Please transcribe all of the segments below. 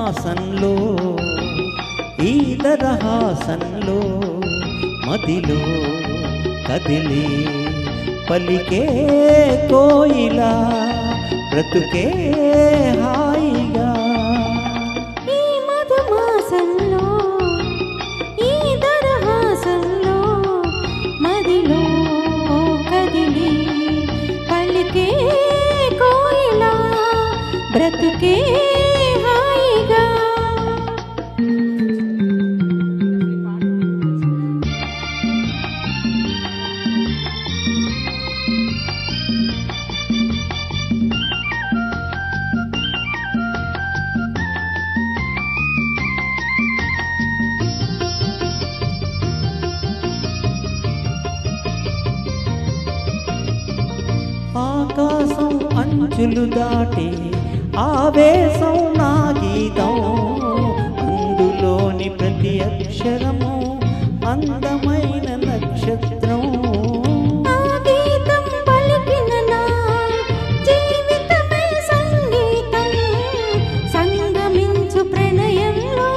మధుమాసంలో ఈ దరహాసంలో మదిలో కదిలి పలికే కోయిలా బ్రతుకే హాయిగా. ఈ మధుమాసంలో ఈ దరహాసంలో మదిలో కదిలి పలికే కోయిలా బ్రతుకే హాయిగా. ఆకాశం అంచులు దాటి ఆవేశం నా గీతం, అందులోని ప్రతి అక్షరము అందమైన నక్షత్రం. ఆ గీతం పలికిన నా జీవితమే సంగీతం, సంగమించు ప్రణయంలో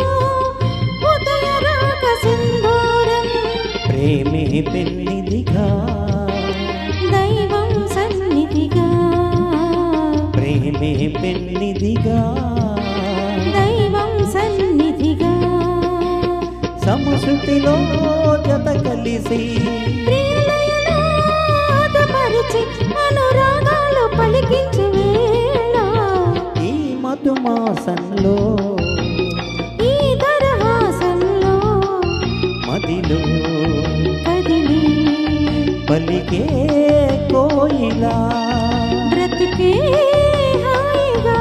ఉదయరాగ సింధూరం. ప్రేమే పెన్నిదిగా దైవం సన్నిధిగా, ప్రేమే పెన్నిదిగా దైవం సన్నిధిగా. సమశృతిలో జత కలిసి ప్రియులైన ఆదమరిచి అనురాగాలు పలికించు వేళ, ఈ మధుమాసంలో ఈ దరహాసంలో మదిలో కదిలి పలికే కోయిలా బ్రతుకే హాయిగా.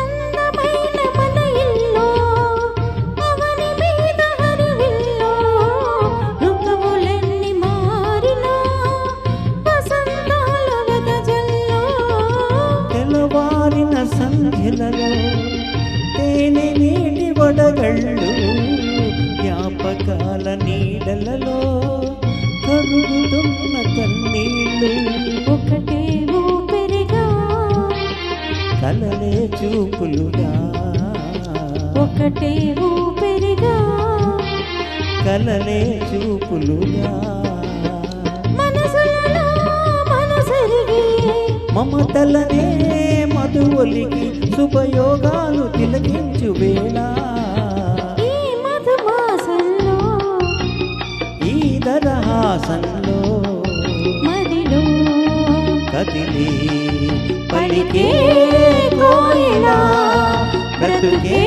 అందమైన మన ఇల్లు అవని మీద హరివిల్లు, ఋతువులెన్ని మారినా వసంతాల వెదజల్లు. తెల్లవారిన సంధ్యలలో తేనె నీటి వడగళ్ళు, జ్ఞాపకాల నీడలలో కరుగుతున్న కన్నీళ్ళు. ఒకటే ఊపిరిగా కలలే చూపులుగా, ఒకటే ఊపిరిగా కలలే చూపులుగా. మనసులలో మనసరిగి మమతలనే మధువలికి శుభయోగాలు తిలకించు వేళ, ఈ మధుమాసంలో ఈ దరహాసంలో మదిలో కదిలి పలికే కోయిలా బ్రతుకే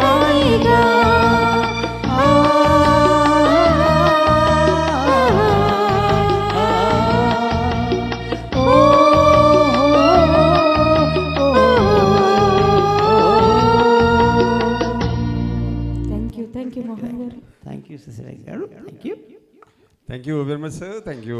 హాయిగా. ఆ, ఓ, థ్యాంక్ యూ మోహన్ గారు. థ్యాంక్ యూ సుశీల గారు, thank you. Thank you very much, sir. Thank you.